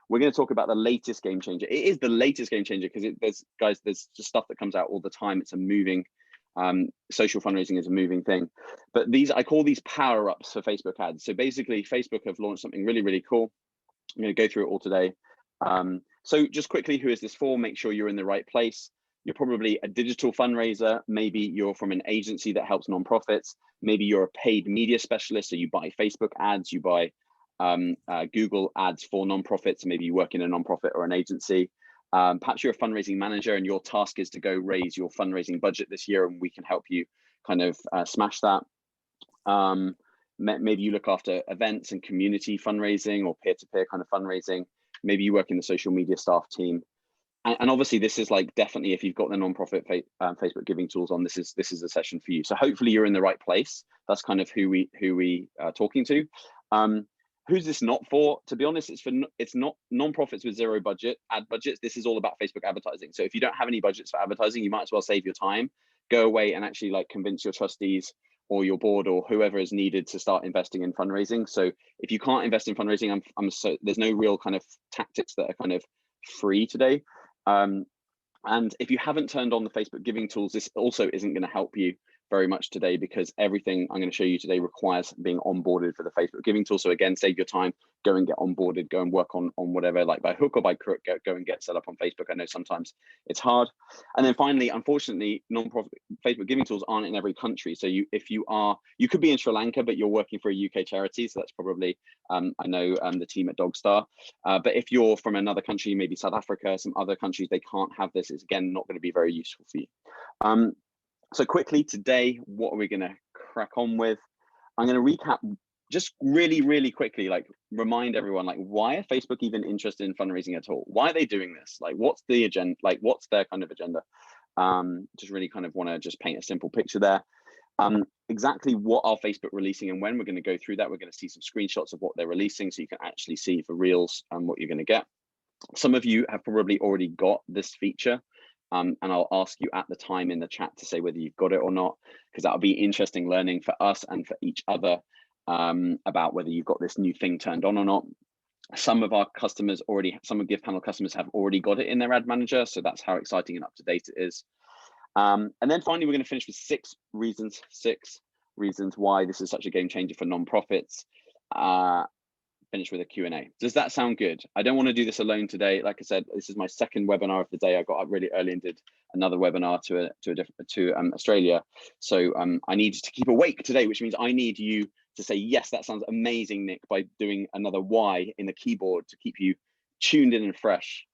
we're going to talk about the latest game changer. It is the latest game changer because there's just stuff that comes out all the time. It's a moving, social fundraising is a moving thing. But I call these power-ups for Facebook ads. So basically, Facebook have launched something really, really cool. I'm going to go through it all today. So just quickly, who is this for? Make sure you're in the right place. You're probably a digital fundraiser. Maybe you're from an agency that helps nonprofits. Maybe you're a paid media specialist, so you buy Facebook ads, you buy Google ads for nonprofits. Maybe you work in a nonprofit or an agency. Perhaps you're a fundraising manager and your task is to go raise your fundraising budget this year, and we can help you kind of smash that. Maybe you look after events and community fundraising or peer-to-peer kind of fundraising. Maybe you work in the social media staff team. And obviously, this is like definitely, if you've got the nonprofit Facebook giving tools on, this is a session for you. So hopefully you're in the right place. That's kind of who we are talking to. Who's this not for? To be honest, it's not nonprofits with zero ad budgets. This is all about Facebook advertising. So if you don't have any budgets for advertising, you might as well save your time, go away and actually like convince your trustees or your board or whoever is needed to start investing in fundraising. So if you can't invest in fundraising, there's no real kind of tactics that are kind of free today. And if you haven't turned on the Facebook giving tools, this also isn't going to help you very much today, because everything I'm going to show you today requires being onboarded for the Facebook giving tool. So again, save your time, go and get onboarded, go and work on whatever, like by hook or by crook, go and get set up on Facebook. I know sometimes it's hard. And then finally, unfortunately, nonprofit Facebook giving tools aren't in every country. So you could be in Sri Lanka, but you're working for a UK charity. So that's probably, I know the team at Dogstar. But if you're from another country, maybe South Africa, some other countries, they can't have this. It's again, not going to be very useful for you. So quickly today, what are we going to crack on with? I'm going to recap just really, really quickly, like remind everyone, like, why are Facebook even interested in fundraising at all? Why are they doing this? Like, what's the agenda? Like, what's their kind of agenda? Just really kind of want to just paint a simple picture there. Exactly what are Facebook releasing and when? We're going to go through that. We're going to see some screenshots of what they're releasing so you can actually see for reals what you're going to get. Some of you have probably already got this feature. And I'll ask you at the time in the chat to say whether you've got it or not, because that'll be interesting learning for us and for each other about whether you've got this new thing turned on or not. Some of our customers some of GivePanel customers have already got it in their ad manager. So that's how exciting and up to date it is. And then finally, we're going to finish with six reasons why this is such a game changer for nonprofits. Finish with a Q&A. Does that sound good? I don't want to do this alone today. Like I said, this is my second webinar of the day. I got up really early and did another webinar to Australia. So I need to keep awake today, which means I need you to say, yes, that sounds amazing, Nick, by doing another Y in the keyboard to keep you tuned in and fresh,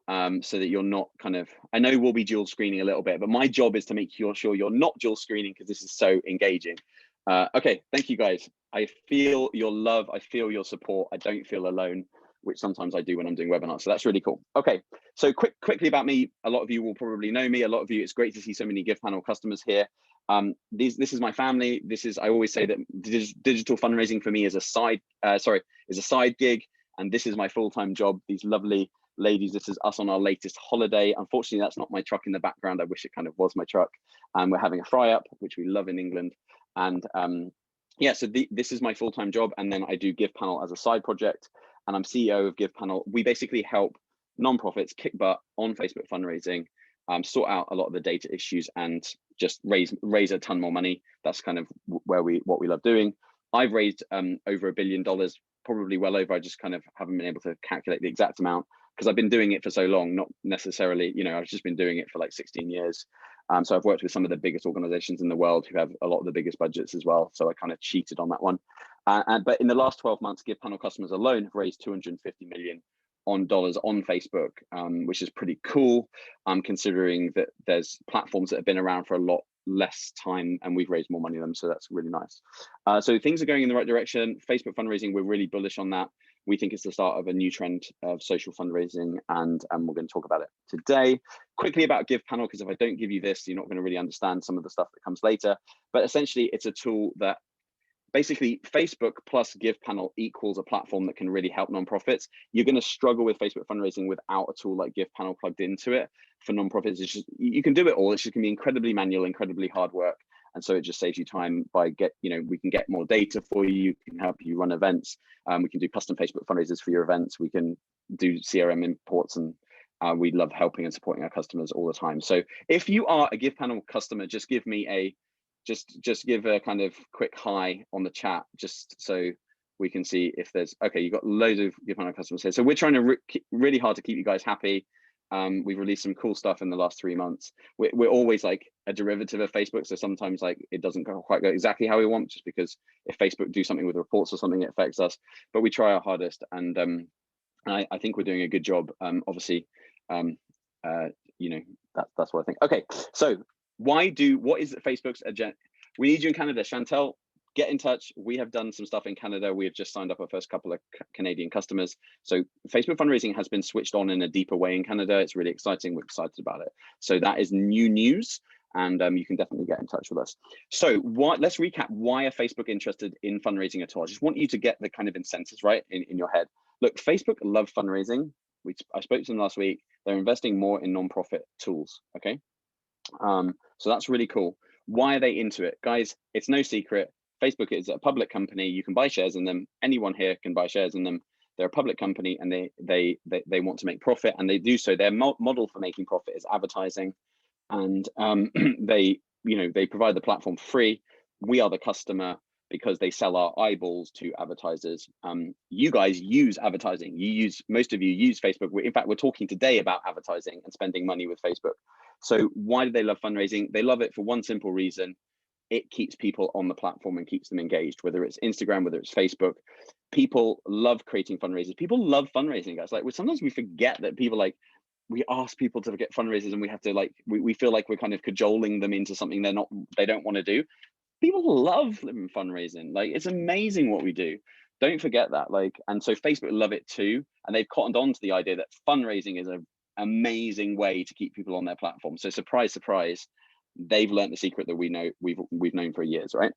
so that you're not kind of, I know we'll be dual screening a little bit, but my job is to make sure you're not dual screening because this is so engaging. Okay, thank you guys. I feel your love, I feel your support. I don't feel alone, which sometimes I do when I'm doing webinars. So that's really cool. Okay, so quickly about me. A lot of you will probably know me. A lot of you, it's great to see so many GivePanel customers here. This is my family. I always say that digital fundraising for me is a side gig, and this is my full-time job. These lovely ladies, this is us on our latest holiday. Unfortunately, that's not my truck in the background. I wish it kind of was my truck. And we're having a fry up, which we love in England. And yeah, so this is my full-time job. And then I do GivePanel as a side project, and I'm CEO of GivePanel. We basically help nonprofits kick butt on Facebook fundraising, sort out a lot of the data issues, and just raise a ton more money. That's kind of what we love doing. I've raised over $1 billion, probably well over. I just kind of haven't been able to calculate the exact amount because I've been doing it for so long, not necessarily, I've just been doing it for like 16 years. So I've worked with some of the biggest organizations in the world who have a lot of the biggest budgets as well. So I kind of cheated on that one. But in the last 12 months, GivePanel customers alone have raised $250 million on Facebook, which is pretty cool, considering that there's platforms that have been around for a lot less time and we've raised more money than them. So that's really nice. So things are going in the right direction. Facebook fundraising, we're really bullish on that. We think it's the start of a new trend of social fundraising, and we're going to talk about it today. Quickly about GivePanel, because if I don't give you this, you're not going to really understand some of the stuff that comes later. But essentially, it's a tool that basically Facebook plus GivePanel equals a platform that can really help nonprofits. You're going to struggle with Facebook fundraising without a tool like GivePanel plugged into it. For nonprofits, it's just, you can do it all. It's just going to be incredibly manual, incredibly hard work. And so it just saves you time by we can get more data for you. We can help you run events. We can do custom Facebook fundraisers for your events. We can do CRM imports, and we love helping and supporting our customers all the time. So if you are a GivePanel customer, just give me a just give a kind of quick hi on the chat, just so we can see if there's, okay, you've got loads of GivePanel customers here. So we're trying to really hard to keep you guys happy. We've released some cool stuff in the last 3 months. We're always like a derivative of Facebook, so sometimes like it doesn't quite go exactly how we want, just because if Facebook do something with reports or something, it affects us. But we try our hardest, and I think we're doing a good job. Obviously, you know, that's what I think. Okay, so what is Facebook's agenda? We need you in Canada, Chantel. Get in touch. We have done some stuff in Canada. We have just signed up our first couple of Canadian customers. So Facebook fundraising has been switched on in a deeper way in Canada. It's really exciting. We're excited about it. So that is new news, and you can definitely get in touch with us. So let's recap. Why are Facebook interested in fundraising at all? I just want you to get the kind of incentives right in your head. Look, Facebook love fundraising. I spoke to them last week. They're investing more in nonprofit tools. Okay, so that's really cool. Why are they into it, guys? It's no secret. Facebook is a public company. You can buy shares in them. Anyone here can buy shares in them. They're a public company, and they want to make profit, and they do so. Their model for making profit is advertising, and they provide the platform free. We are the customer because they sell our eyeballs to advertisers. You guys use advertising. Most of you use Facebook. In fact, we're talking today about advertising and spending money with Facebook. So why do they love fundraising? They love it for one simple reason. It keeps people on the platform and keeps them engaged, whether it's Instagram, whether it's Facebook. People love creating fundraisers. People love fundraising, guys. Like, sometimes we forget that people, like, we ask people to get fundraisers, and we have to, like, we feel like we're kind of cajoling them into something they don't want to do. People love living fundraising. Like, it's amazing what we do. Don't forget that. Like, and so Facebook love it too, and they've cottoned on to the idea that fundraising is an amazing way to keep people on their platform. So surprise, surprise, they've learned the secret that we've known for years, right?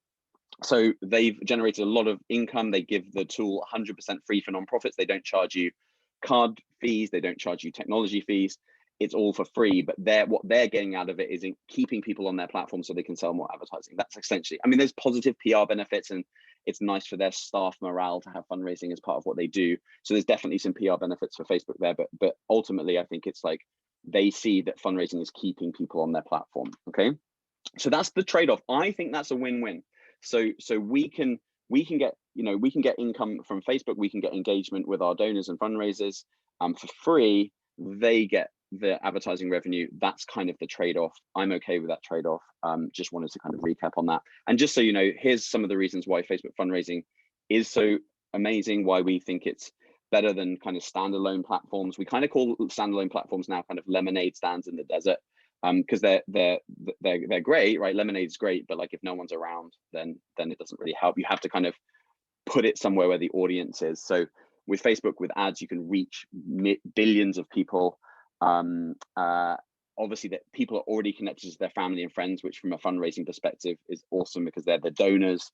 So they've generated a lot of income. They give the tool 100% free for nonprofits. They don't charge you card fees. They don't charge you technology fees. It's all for free, but what they're getting out of it is in keeping people on their platform so they can sell more advertising. That's essentially, I mean, there's positive PR benefits, and it's nice for their staff morale to have fundraising as part of what they do. So there's definitely some PR benefits for Facebook there, but ultimately I think it's like they see that fundraising is keeping people on their platform. Okay, so that's the trade-off. I think that's a win-win. So we can get, we can get income from Facebook. We can get engagement with our donors and fundraisers for free. They get the advertising revenue. That's kind of the trade-off. I'm okay with that trade-off. Just wanted to kind of recap on that. And just so you know, here's some of the reasons why Facebook fundraising is so amazing, why we think it's better than kind of standalone platforms. We kind of call standalone platforms now kind of lemonade stands in the desert, because they're great, right? Lemonade's great, but like if no one's around, then it doesn't really help. You have to kind of put it somewhere where the audience is. So with Facebook, with ads, you can reach billions of people. Obviously, that people are already connected to their family and friends, which from a fundraising perspective is awesome because they're the donors.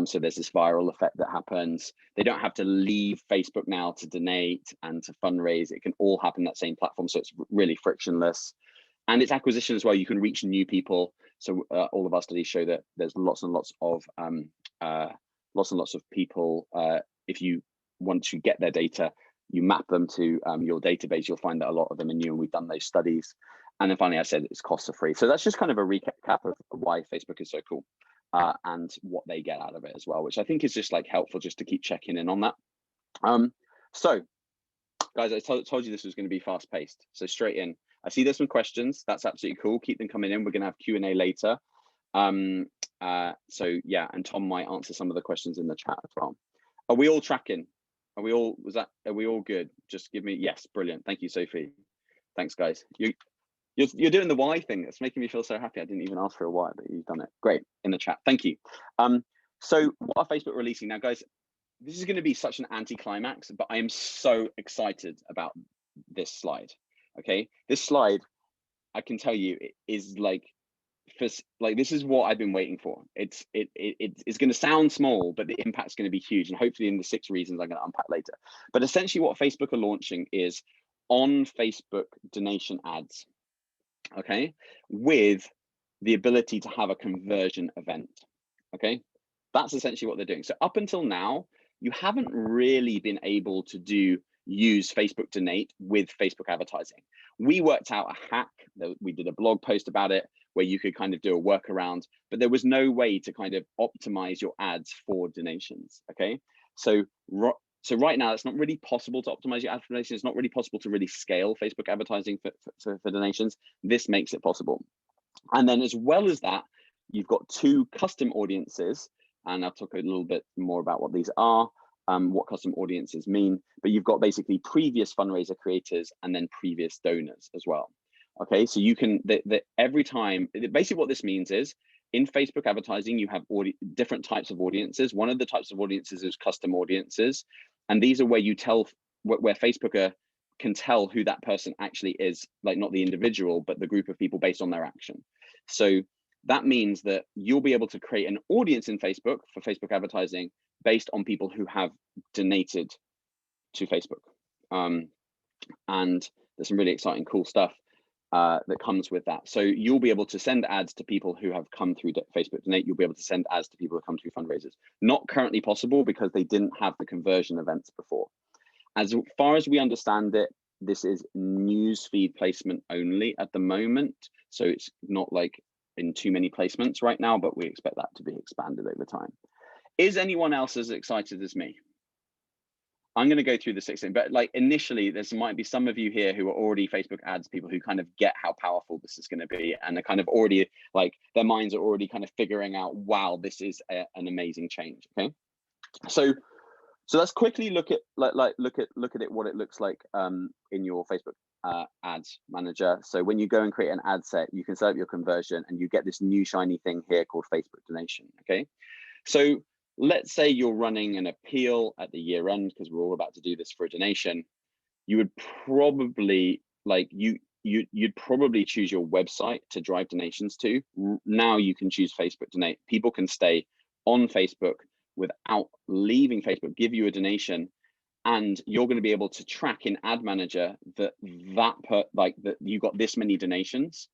So there's this viral effect that happens. They don't have to leave Facebook now to donate and to fundraise. It can all happen on that same platform. So it's really frictionless. And it's acquisition as well. You can reach new people. So all of our studies show that there's lots and lots of people. If you want to get their data, you map them to your database, you'll find that a lot of them are new, and we've done those studies. And then finally, I said it's costs are free. So that's just kind of a recap of why Facebook is so cool and what they get out of it as well, which I think is just like helpful just to keep checking in on that. So guys, I told you this was going to be fast paced. So straight in. I see there's some questions. That's absolutely cool. Keep them coming in. We're going to have Q&A later. So yeah, and Tom might answer some of the questions in the chat as well. Are we all tracking? Are we all good? Just give me, yes, brilliant. Thank you, Sophie. Thanks, guys. You're doing the why thing. That's making me feel so happy. I didn't even ask for a why, but you've done it. Great, in the chat. Thank you. So what are Facebook releasing now, guys? This is going to be such an anticlimax, but I am so excited about this slide. Okay, this slide, I can tell you, is like, this is what I've been waiting for. It's going to sound small, but the impact's going to be huge, and hopefully in the 6 reasons I'm going to unpack later. But essentially what Facebook are launching is on Facebook donation ads, okay, with the ability to have a conversion event. Okay, that's essentially what they're doing. So up until now, you haven't really been able to do use Facebook Donate with Facebook advertising. We worked out a hack, we did a blog post about it, where you could kind of do a workaround, but there was no way to kind of optimize your ads for donations, okay? So right now, it's not really possible to optimize your ad for donations. It's not really possible to really scale Facebook advertising for donations. This makes it possible. And then as well as that, you've got 2 custom audiences, and I'll talk a little bit more about what these are, what custom audiences mean, but you've got basically previous fundraiser creators and then previous donors as well. Okay, so you can, every time, basically what this means is, in Facebook advertising, you have different types of audiences. One of the types of audiences is custom audiences. And these are where you tell, where Facebook can tell who that person actually is, like not the individual, but the group of people based on their action. So that means that you'll be able to create an audience in Facebook for Facebook advertising based on people who have donated to Facebook. And there's some really exciting, cool stuff that comes with that. So you'll be able to send ads to people who have come through Facebook Donate. You'll be able to send ads to people who come through fundraisers. Not currently possible because they didn't have the conversion events before. As far as we understand it, this is newsfeed placement only at the moment. So it's not like in too many placements right now, but we expect that to be expanded over time. Is anyone else as excited as me? I'm going to go through the 16, but like initially, there might be some of you here who are already Facebook ads people who kind of get how powerful this is going to be, and they're kind of already like their minds are already kind of figuring out, wow, this is an amazing change. Okay, so let's quickly look at look at it what it looks like in your Facebook ads manager. So when you go and create an ad set, you can set up your conversion, and you get this new shiny thing here called Facebook donation. Okay, so let's say you're running an appeal at the year end, because we're all about to do this for a donation. You would probably you'd probably choose your website to drive donations to. Now you can choose Facebook Donate. People can stay on Facebook without leaving Facebook, give you a donation, and you're going to be able to track in Ad Manager that you got this many donations.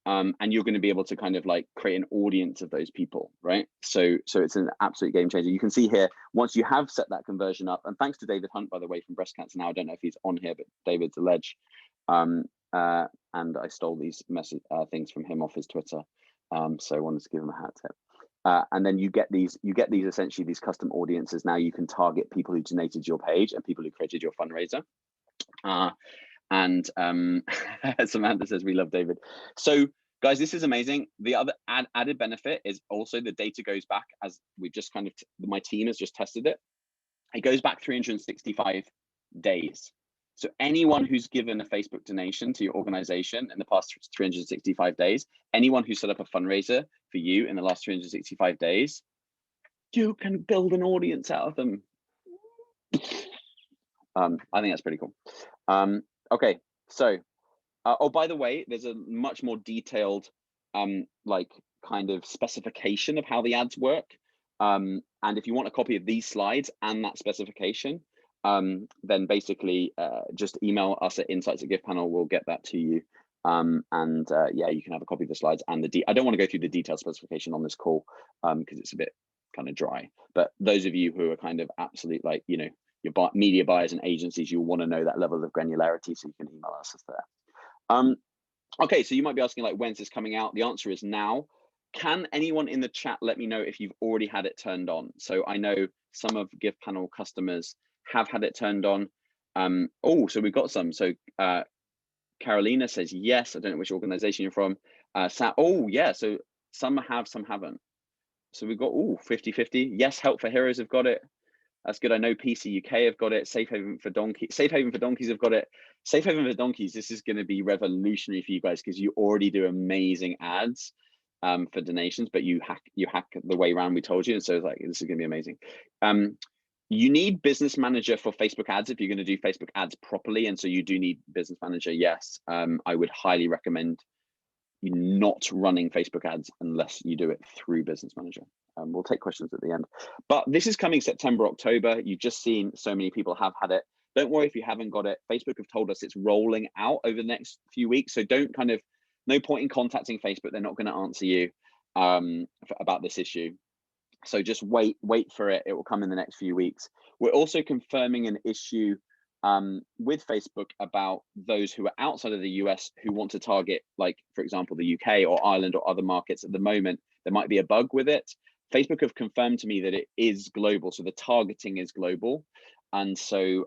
And you're going to be able to kind of like create an audience of those people, right? So it's an absolute game changer. You can see here, once you have set that conversion up, and thanks to David Hunt, by the way, from Breast Cancer Now. I don't know if he's on here, but David's a ledge. And I stole these things from him off his Twitter. So I wanted to give him a hat tip. And then you get these essentially these custom audiences. Now you can target people who donated your page and people who created your fundraiser. And Samantha says, we love David. So guys, this is amazing. The other added benefit is also the data goes back, as we just kind of, my team has just tested it. It goes back 365 days. So anyone who's given a Facebook donation to your organization in the past 365 days, anyone who set up a fundraiser for you in the last 365 days, you can build an audience out of them. I think that's pretty cool. Okay, so, oh, by the way, there's a much more detailed, like kind of specification of how the ads work. And if you want a copy of these slides and that specification, then basically just email us at insights@GivePanel. We'll get that to you. Yeah, you can have a copy of the slides and I don't want to go through the detailed specification on this call because it's a bit kind of dry. But those of you who are kind of absolute, like, you know, your media buyers and agencies, you'll want to know that level of granularity, so you can email us there. Okay, so you might be asking, like, when's this coming out? The answer is now. Can anyone in the chat let me know if you've already had it turned on? So I know some of GivePanel customers have had it turned on. Oh, so we've got some. So Carolina says yes. I don't know which organization you're from. Oh yeah, so some have, some haven't. So we've got 50-50. Yes, Help for Heroes have got it. That's good. I know PC UK have got it. Safe Haven for Donkeys have got it. Safe Haven for Donkeys, this is going to be revolutionary for you guys because you already do amazing ads for donations, but you hack the way around we told you, and so it's like, this is going to be amazing. You need Business Manager for Facebook ads if you're going to do Facebook ads properly, and so you do need Business Manager. Yes, I would highly recommend you not running Facebook ads unless you do it through Business Manager. We'll take questions at the end. But this is coming September, October. You've just seen so many people have had it. Don't worry if you haven't got it. Facebook have told us it's rolling out over the next few weeks. So don't no point in contacting Facebook. They're not going to answer you about this issue. So just wait for it. It will come in the next few weeks. We're also confirming an issue with Facebook about those who are outside of the US who want to target, like, for example, the UK or Ireland or other markets at the moment. There might be a bug with it. Facebook have confirmed to me that it is global. So the targeting is global. And so,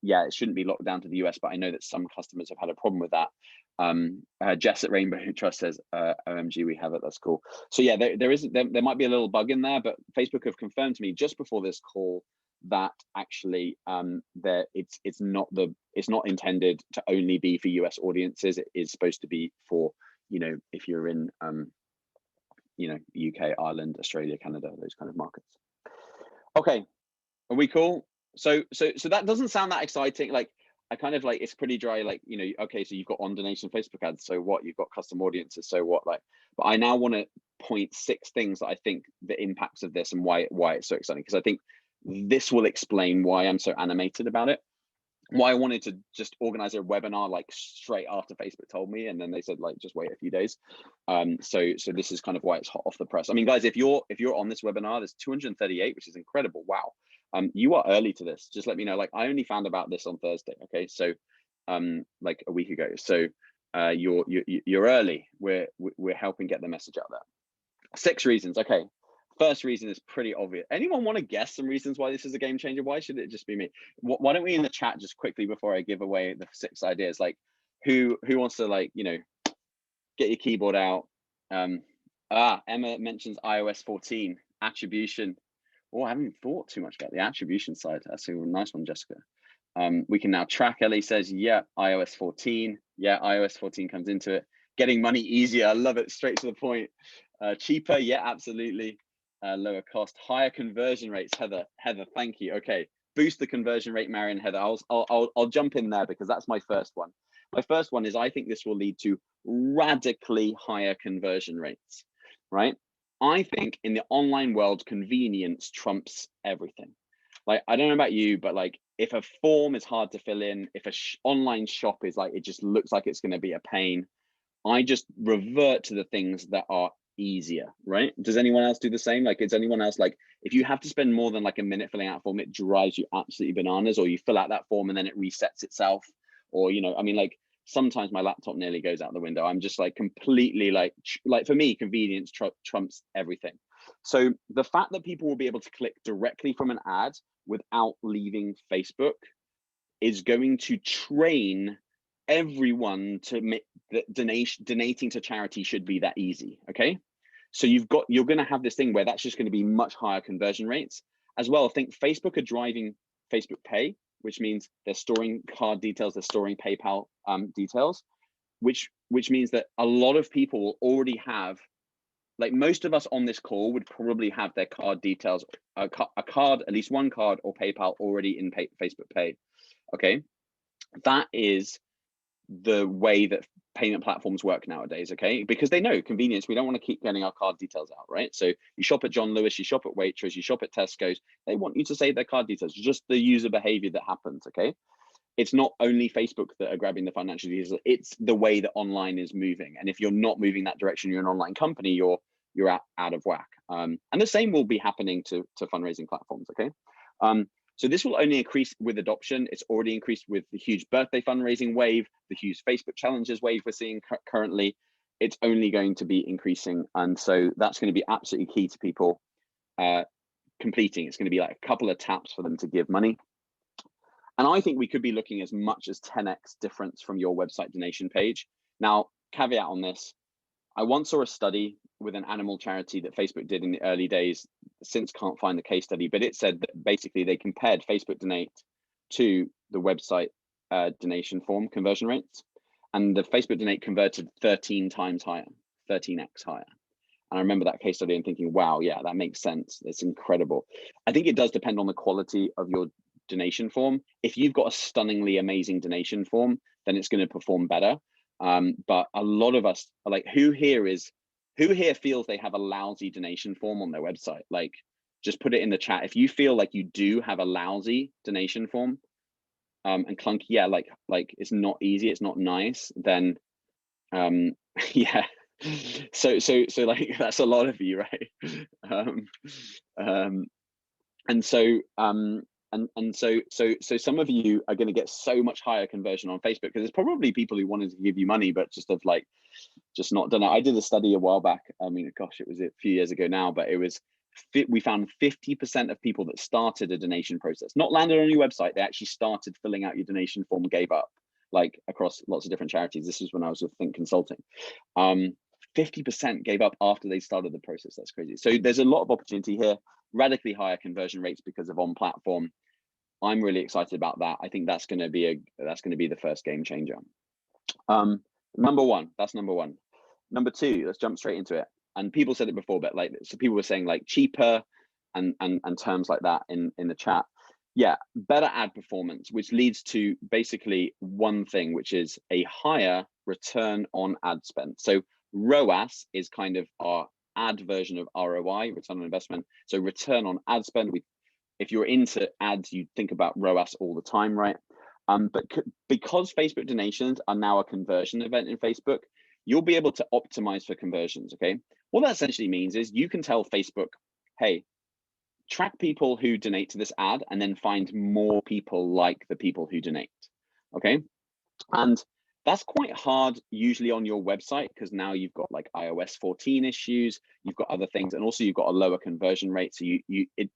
yeah, it shouldn't be locked down to the US, but I know that some customers have had a problem with that. Jess at Rainbow Trust says, OMG, we have it, that's cool. So yeah, there might be a little bug in there, but Facebook have confirmed to me just before this call that actually it's not intended to only be for US audiences. It is supposed to be for, you know, if you're in you know, UK, Ireland, Australia, Canada, those kind of markets. Okay, are we cool? So that doesn't sound that exciting. Like, I kind of like, it's pretty dry. Like, you know, okay, so you've got on donation Facebook ads. So what? You've got custom audiences. So what? Like, but I now want to point 6 things that I think the impacts of this and why it's so exciting, because I think this will explain why I'm so animated about it. Why I wanted to just organize a webinar like straight after Facebook told me, and then they said like just wait a few days. So this is kind of why it's hot off the press. I mean, guys, if you're on this webinar, there's 238, which is incredible. Wow. You are early to this. Just let me know. Like, I only found about this on Thursday. Okay, so like a week ago. So you're early. We're helping get the message out there. 6 reasons. Okay. First reason is pretty obvious. Anyone want to guess some reasons why this is a game changer? Why should it just be me? Why don't we in the chat just quickly before I give away the 6 ideas? Like, who wants to, like, you know, get your keyboard out? Emma mentions iOS 14 attribution. Oh, I haven't thought too much about the attribution side. That's a nice one, Jessica. We can now track. Ellie says, yeah, iOS 14. Yeah, iOS 14 comes into it. Getting money easier. I love it. Straight to the point. Cheaper. Yeah, absolutely. Lower cost, higher conversion rates. Heather, thank you. Okay, boost the conversion rate, Marion. Heather, I'll jump in there because that's my first one. My first one is I think this will lead to radically higher conversion rates, right? I think in the online world, convenience trumps everything. Like, I don't know about you, but like, if a form is hard to fill in, if a online shop is like, it just looks like it's going to be a pain, I just revert to the things that are easier, right? Does anyone else do the same? Like, is anyone else like, if you have to spend more than like a minute filling out a form, it drives you absolutely bananas, or you fill out that form and then it resets itself, or, you know, I mean, like, sometimes my laptop nearly goes out the window. I'm just like completely like for me, convenience trumps everything. So the fact that people will be able to click directly from an ad without leaving Facebook is going to train everyone to make that donating to charity should be that easy. Okay, so you're going to have this thing where that's just going to be much higher conversion rates as well. I think Facebook are driving Facebook Pay, which means they're storing card details, they're storing PayPal details, which means that a lot of people will already have, like, most of us on this call would probably have their card details, a card, at least one card or PayPal already in Facebook Pay. Okay, that is the way that payment platforms work nowadays, okay? Because they know convenience, we don't want to keep getting our card details out, right? So you shop at John Lewis, you shop at Waitrose, you shop at Tesco's, they want you to save their card details, just the user behavior that happens, okay? It's not only Facebook that are grabbing the financial details, it's the way that online is moving. And if you're not moving that direction, you're an online company, you're out of whack. And the same will be happening to fundraising platforms, okay? So this will only increase with adoption. It's already increased with the huge birthday fundraising wave, the huge Facebook challenges wave we're seeing currently. It's only going to be increasing. And so that's going to be absolutely key to people completing. It's going to be like a couple of taps for them to give money. And I think we could be looking as much as 10x difference from your website donation page. Now, caveat on this, I once saw a study with an animal charity that Facebook did in the early days. Since can't find the case study, but it said that basically they compared Facebook Donate to the website donation form conversion rates, and the Facebook Donate converted 13 times higher, 13x higher. And I remember that case study and thinking, wow, yeah, that makes sense. It's incredible. I think it does depend on the quality of your donation form. If you've got a stunningly amazing donation form, then it's going to perform better. But a lot of us are like, who here feels they have a lousy donation form on their website? Like, just put it in the chat. If you feel like you do have a lousy donation form and clunky, yeah, like it's not easy, it's not nice, then yeah. So like, that's a lot of you, right? And so so some of you are going to get so much higher conversion on Facebook because there's probably people who wanted to give you money but just have like just not done it. I did a study a while back. I mean, gosh, it was a few years ago now, but it was we found 50% of people that started a donation process, not landed on your website, they actually started filling out your donation form, gave up, like across lots of different charities. This was when I was with Think Consulting. 50% gave up after they started the process. That's crazy. So there's a lot of opportunity here, radically higher conversion rates because of on platform. I'm really excited about that. I think that's going to be the first game changer. Number one, that's number one. Number two, let's jump straight into it. And people said it before, but like, so people were saying like cheaper and terms like that in the chat. Yeah, better ad performance, which leads to basically one thing, which is a higher return on ad spend. So ROAS is kind of our ad version of ROI, return on investment. So return on ad spend. If you're into ads, you think about ROAS all the time, right? But because Facebook donations are now a conversion event in Facebook, you'll be able to optimize for conversions, okay? What that essentially means is you can tell Facebook, hey, track people who donate to this ad and then find more people like the people who donate, okay? And that's quite hard usually on your website because now you've got like iOS 14 issues, you've got other things, and also you've got a lower conversion rate. So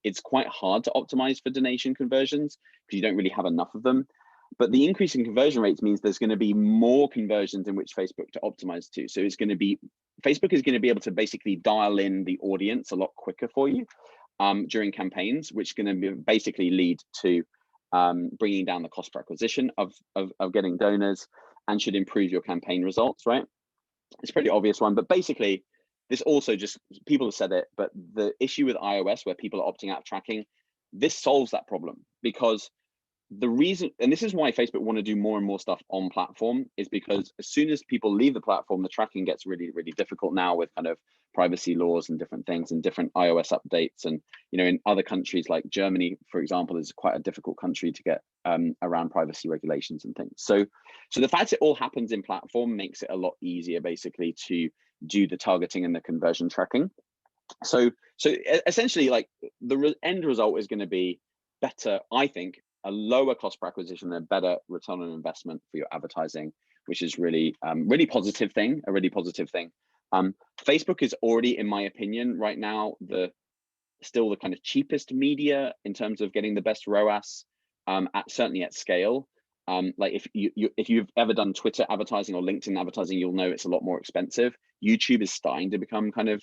it's quite hard to optimize for donation conversions because you don't really have enough of them. But the increase in conversion rates means there's going to be more conversions in which Facebook to optimize to. So it's going to be, Facebook is going to be able to basically dial in the audience a lot quicker for you during campaigns, which is going to basically lead to bringing down the cost per acquisition of getting donors and should improve your campaign results, right? It's a pretty obvious one, but basically this also just, people have said it, but the issue with iOS where people are opting out of tracking, this solves that problem because the reason, and this is why Facebook want to do more and more stuff on platform, is because as soon as people leave the platform, the tracking gets really, really difficult now with kind of privacy laws and different things and different iOS updates. And, you know, in other countries like Germany, for example, is quite a difficult country to get around privacy regulations and things. So the fact it all happens in platform makes it a lot easier basically to do the targeting and the conversion tracking. So essentially, like the end result is going to be better, I think, a lower cost per acquisition and a better return on investment for your advertising, which is really, really positive thing, a really positive thing. Facebook is already, in my opinion, right now, still the kind of cheapest media in terms of getting the best ROAS, certainly at scale. Like if you've ever done Twitter advertising or LinkedIn advertising, you'll know it's a lot more expensive. YouTube is starting to become kind of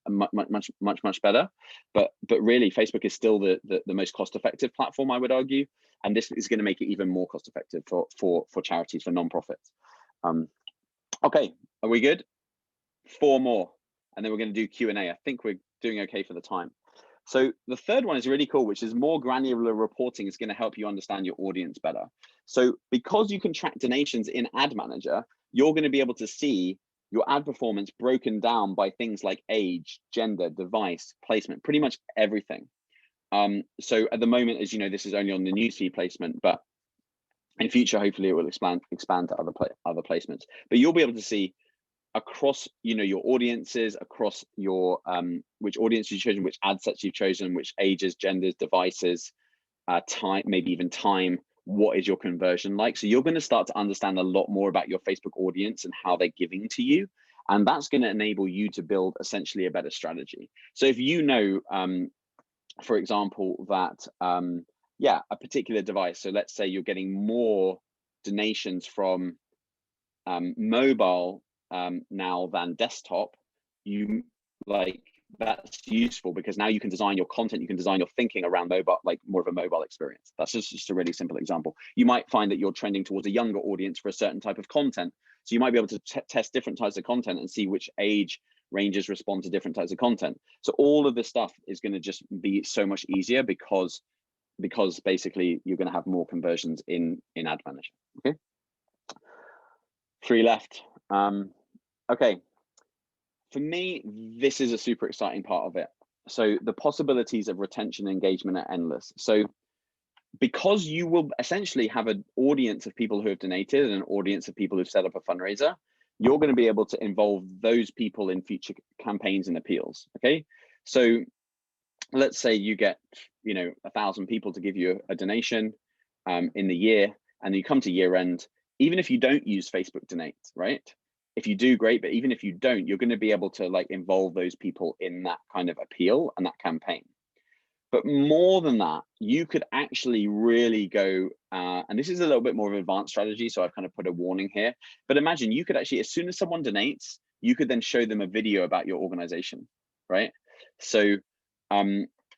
much better, but really Facebook is still the most cost effective platform, I would argue, and this is going to make it even more cost effective for charities, for nonprofits. Okay, are we good? 4 more, and then we're going to do Q&A. I think we're doing okay for the time. So the third one is really cool, which is more granular reporting is going to help you understand your audience better. So because you can track donations in Ad Manager, you're going to be able to see your ad performance broken down by things like age, gender, device, placement, pretty much everything. So at the moment, as you know, this is only on the newsfeed placement, but in future, hopefully it will expand to other placements. But you'll be able to see across, you know, your audiences, across your which audience you've chosen, which ad sets you've chosen, which ages, genders, devices, time, maybe even time, what is your conversion like? So you're going to start to understand a lot more about your Facebook audience and how they're giving to you. And that's going to enable you to build essentially a better strategy. So if you know, for example, that, yeah, a particular device, so let's say you're getting more donations from mobile now than desktop, that's useful because now you can design your content, you can design your thinking around mobile, like more of a mobile experience. That's just a really simple example. You might find that you're trending towards a younger audience for a certain type of content. So you might be able to test different types of content and see which age ranges respond to different types of content. So all of this stuff is going to just be so much easier because basically you're going to have more conversions in Ad Manager. Okay. 3 left. Okay. For me, this is a super exciting part of it. So the possibilities of retention and engagement are endless. So because you will essentially have an audience of people who have donated and an audience of people who've set up a fundraiser, you're going to be able to involve those people in future campaigns and appeals. Okay. So let's say you get, you know, 1,000 people to give you a donation in the year, and you come to year end, even if you don't use Facebook Donate, right? If you do, great, but even if you don't, you're going to be able to like involve those people in that kind of appeal and that campaign. But more than that, you could actually really go, and this is a little bit more of an advanced strategy, so I've kind of put a warning here, but imagine you could actually, as soon as someone donates, you could then show them a video about your organization, right? So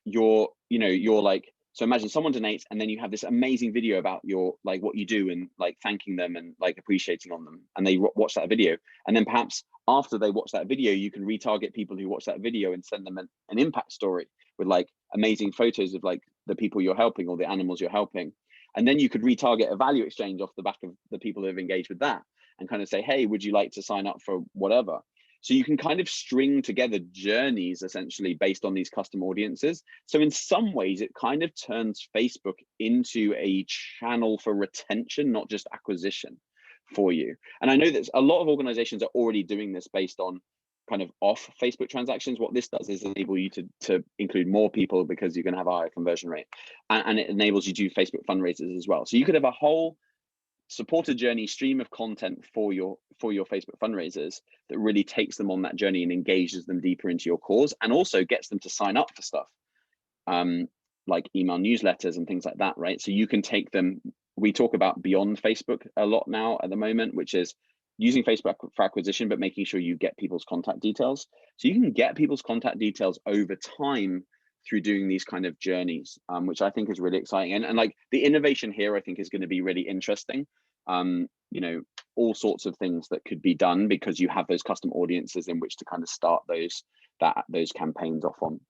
you're like, so imagine someone donates and then you have this amazing video about your, like what you do and like thanking them and like appreciating on them, and they watch that video, and then perhaps after they watch that video, you can retarget people who watch that video and send them an impact story with like amazing photos of like the people you're helping or the animals you're helping. And then you could retarget a value exchange off the back of the people who have engaged with that and kind of say, hey, would you like to sign up for whatever? So you can kind of string together journeys essentially based on these custom audiences. So in some ways, it kind of turns Facebook into a channel for retention, not just acquisition for you. And I know that a lot of organizations are already doing this based on kind of off Facebook transactions. What this does is enable you to include more people because you're going to have a higher conversion rate, and it enables you to do Facebook fundraisers as well. So you could have a whole supported journey stream of content for your Facebook fundraisers that really takes them on that journey and engages them deeper into your cause, and also gets them to sign up for stuff like email newsletters and things like that, right? So you can take them. We talk about beyond Facebook a lot now at the moment, which is using Facebook for acquisition, but making sure you get people's contact details. So you can get people's contact details over time through doing these kind of journeys, which I think is really exciting. And like the innovation here, I think is going to be really interesting. You know, all sorts of things that could be done because you have those custom audiences in which to kind of start those campaigns off on.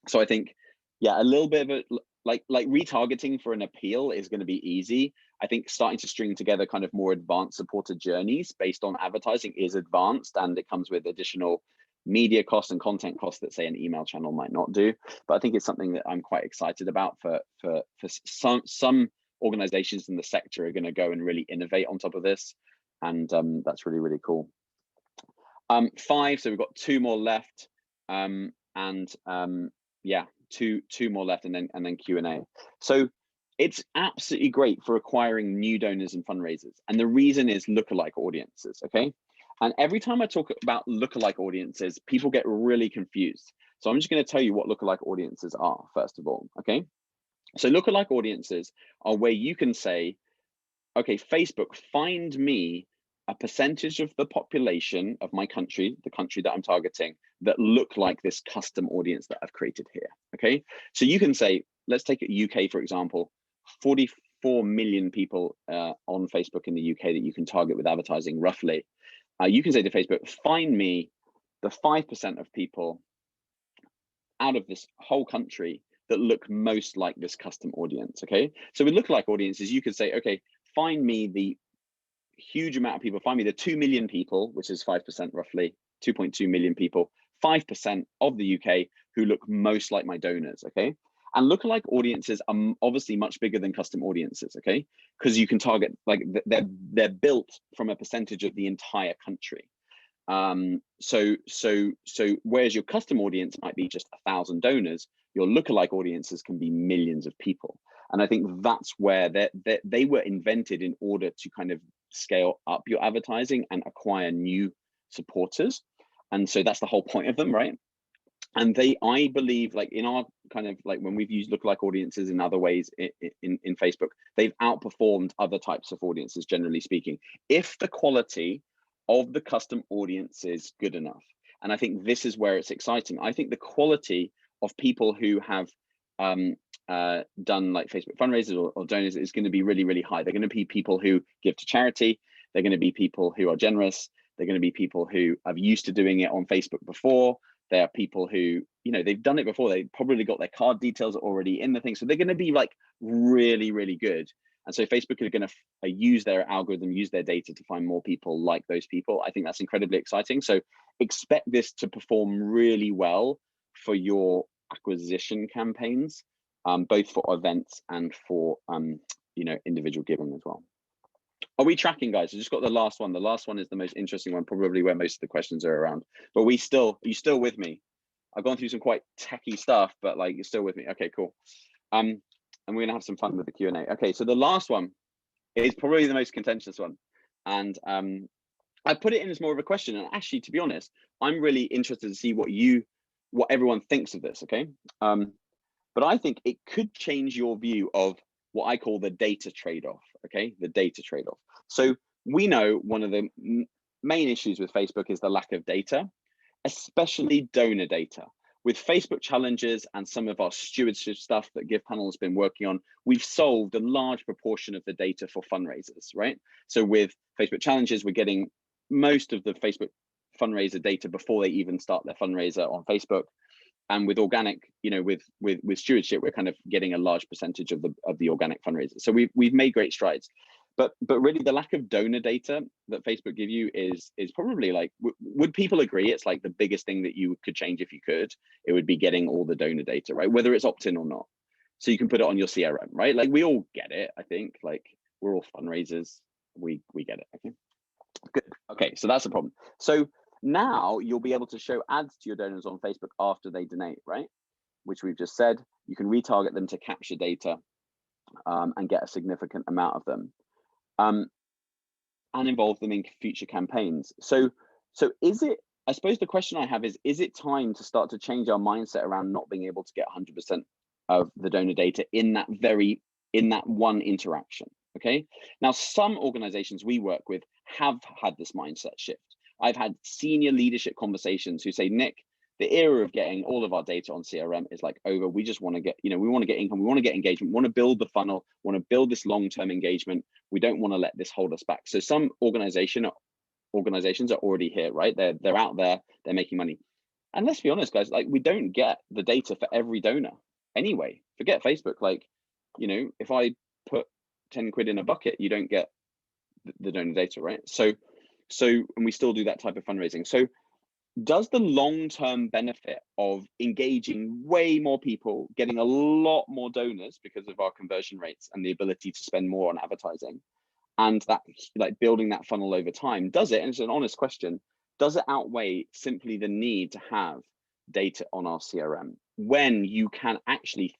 So I think, yeah, a little bit of a like retargeting for an appeal is going to be easy. I think starting to string together kind of more advanced supported journeys based on advertising is advanced, and it comes with additional media costs and content costs that say an email channel might not do. But I think it's something that I'm quite excited about for some organizations in the sector are going to go and really innovate on top of this, and that's really, really cool. 5, so we've got 2 more left, yeah, two more left, and then Q&A. So it's absolutely great for acquiring new donors and fundraisers, and the reason is lookalike audiences. Okay, and every time I talk about lookalike audiences, people get really confused. So I'm just going to tell you what lookalike audiences are first of all. Okay, so lookalike audiences are where you can say, okay, Facebook, find me a percentage of the population of my country, the country that I'm targeting, that look like this custom audience that I've created here. Okay, so you can say, let's take UK for example, 44 million people on Facebook in the UK that you can target with advertising roughly. You can say to Facebook, find me the 5% of people out of this whole country that look most like this custom audience. Okay, so with lookalike audiences, you could say, okay, find me the huge amount of people, find me the 2 million people, which is 5% roughly, 2.2 million people, 5% of the UK who look most like my donors. Okay, and lookalike audiences are obviously much bigger than custom audiences. Okay, because you can target, like they're built from a percentage of the entire country. So whereas your custom audience might be just 1,000 donors, your lookalike audiences can be millions of people. And I think that's where they were invented in order to kind of scale up your advertising and acquire new supporters. And so that's the whole point of them, right? And I believe, like in our kind of like when we've used lookalike audiences in other ways in Facebook, they've outperformed other types of audiences, generally speaking, if the quality of the custom audience is good enough. And I think this is where it's exciting. I think the quality of people who have done like Facebook fundraisers or donors is going to be really, really high. They're going to be people who give to charity. They're going to be people who are generous. They're going to be people who are used to doing it on Facebook before. They are people who, you know, they've done it before. They probably got their card details already in the thing. So they're going to be like really, really good. And so Facebook are going to use their algorithm, use their data to find more people like those people. I think that's incredibly exciting. So expect this to perform really well for your acquisition campaigns, both for events and for you know, individual giving as well. Are we tracking, guys? I just got the last one. The last one is the most interesting one, probably where most of the questions are around. But are you still with me? I've gone through some quite techie stuff, but like you're still with me. Okay, cool. And we're gonna have some fun with the Q&A. Okay, so the last one is probably the most contentious one, and I put it in as more of a question. And actually, to be honest, I'm really interested to see what everyone thinks of this. Okay, but I think it could change your view of what I call the data trade-off. Okay, the data trade-off. So we know one of the main issues with Facebook is the lack of data, especially donor data. With Facebook challenges and some of our stewardship stuff that GivePanel has been working on, we've solved a large proportion of the data for fundraisers, right? So with Facebook challenges, we're getting most of the Facebook fundraiser data before they even start their fundraiser on Facebook. And with organic, you know, with stewardship, we're kind of getting a large percentage of the organic fundraisers. So we've made great strides. But really the lack of donor data that Facebook give you is probably like, would people agree it's like the biggest thing that you could change if you could? It would be getting all the donor data, right? Whether it's opt-in or not. So you can put it on your CRM, right? Like we all get it, I think. Like we're all fundraisers, we get it, okay? Good, okay, so that's the problem. So now you'll be able to show ads to your donors on Facebook after they donate, right? Which we've just said. You can retarget them to capture data and get a significant amount of them. And involve them in future campaigns. So is it, I suppose the question I have is it time to start to change our mindset around not being able to get 100% of the donor data in that one interaction, okay? Now, some organizations we work with have had this mindset shift. I've had senior leadership conversations who say, Nick, the era of getting all of our data on CRM is like over. We just want to get, you know, we want to get income, we want to get engagement, we want to build the funnel, want to build this long-term engagement. We don't want to let this hold us back. So some organizations are already here, right? They're out there, they're making money. And let's be honest, guys, like we don't get the data for every donor anyway. Forget Facebook. Like, you know, if I put 10 quid in a bucket, you don't get the donor data, right? So, and we still do that type of fundraising. So does the long-term benefit of engaging way more people, getting a lot more donors because of our conversion rates and the ability to spend more on advertising, and that like building that funnel over time, does it, and it's an honest question, does it outweigh simply the need to have data on our CRM when you can actually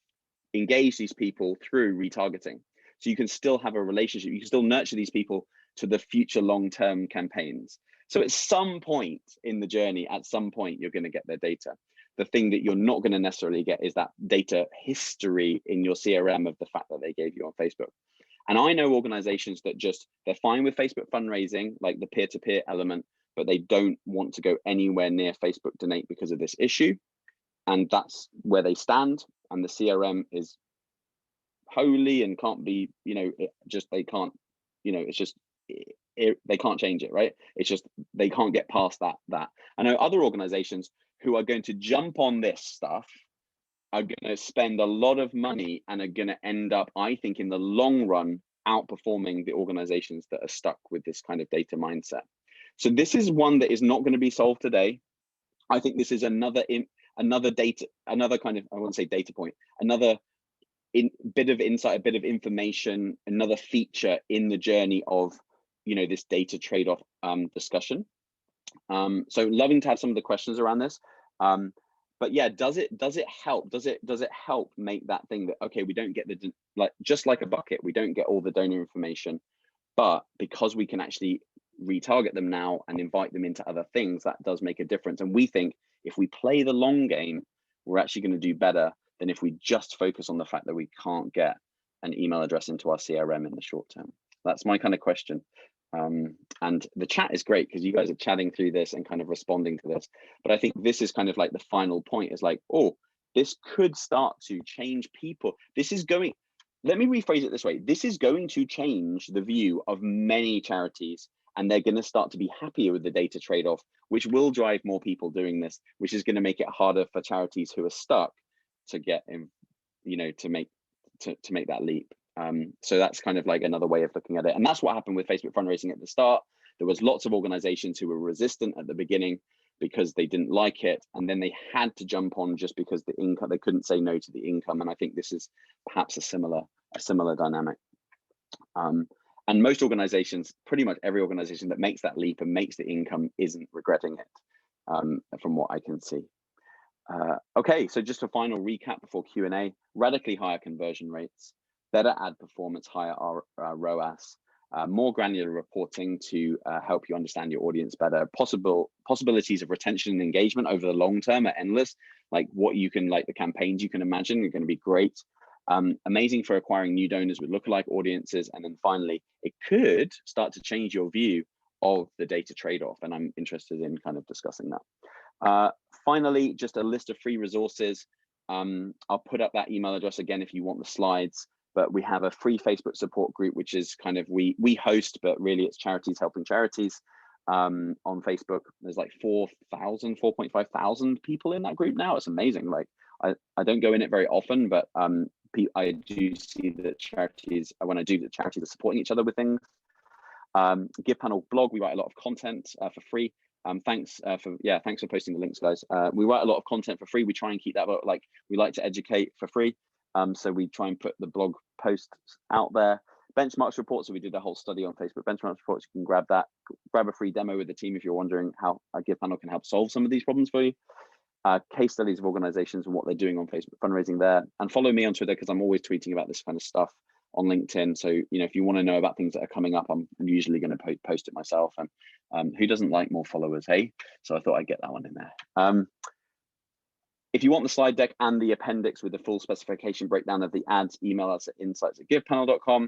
engage these people through retargeting? So you can still have a relationship, you can still nurture these people to the future long-term campaigns. So at some point in the journey, at some point, you're going to get their data. The thing that you're not going to necessarily get is that data history in your CRM of the fact that they gave you on Facebook. And I know organizations that they're fine with Facebook fundraising, like the peer-to-peer element, but they don't want to go anywhere near Facebook Donate because of this issue. And that's where they stand. And the CRM is holy and can't be, you know, they can't, you know, it's just, they can't change it, right? It's just, they can't get past that. I know other organizations who are going to jump on this stuff are going to spend a lot of money and are going to end up, I think, in the long run, outperforming the organizations that are stuck with this kind of data mindset. So this is one that is not going to be solved today. I think this is another data, another kind of, I wouldn't say data point, another bit of insight, a bit of information, another feature in the journey of, you know, this data trade-off discussion. So loving to have some of the questions around this. But yeah, does it help? Does it help make that thing that, okay, we don't get the, like, just like a bucket, we don't get all the donor information, but because we can actually retarget them now and invite them into other things, that does make a difference. And we think if we play the long game, we're actually going to do better than if we just focus on the fact that we can't get an email address into our CRM in the short term. That's my kind of question. And the chat is great because you guys are chatting through this and kind of responding to this. But I think this is kind of like the final point, is like, oh, this could start to change people. This is going, let me rephrase it this way. This is going to change the view of many charities, and they're going to start to be happier with the data trade-off, which will drive more people doing this, which is going to make it harder for charities who are stuck to get in, you know, to make that leap. So that's kind of like another way of looking at it. And that's what happened with Facebook fundraising at the start. There was lots of organizations who were resistant at the beginning because they didn't like it. And then they had to jump on just because the income, they couldn't say no to the income. And I think this is perhaps a similar dynamic. And most organizations, pretty much every organization that makes that leap and makes the income, isn't regretting it, from what I can see. Okay, so just a final recap before Q&A. Radically higher conversion rates, better ad performance, higher ROAS, more granular reporting to help you understand your audience better. Possibilities of retention and engagement over the long term are endless. Like the campaigns you can imagine are going to be great. Amazing for acquiring new donors with lookalike audiences. And then finally, it could start to change your view of the data trade-off. And I'm interested in kind of discussing that. Finally, just a list of free resources. I'll put up that email address again if you want the slides, but we have a free Facebook support group, which is kind of, we host, but really it's charities helping charities on Facebook. There's like 4.5 thousand people in that group now. It's amazing. Like I don't go in it very often, but I do see that charities, when I do, the charities are supporting each other with things. GivePanel blog, we write a lot of content for free. Thanks for posting the links, guys. We write a lot of content for free. We try and keep that, but like we like to educate for free. So we try and put the blog posts out there. Benchmarks reports, so we did a whole study on Facebook benchmarks reports. You can grab that, grab a free demo with the team if you're wondering how GivePanel can help solve some of these problems for you. Case studies of organizations and what they're doing on Facebook fundraising there. And follow me on Twitter because I'm always tweeting about this kind of stuff on LinkedIn. So, if you want to know about things that are coming up, I'm usually going to post it myself. And who doesn't like more followers, hey? So I thought I'd get that one in there. If you want the slide deck and the appendix with the full specification breakdown of the ads, email us at insights@givepanel.com.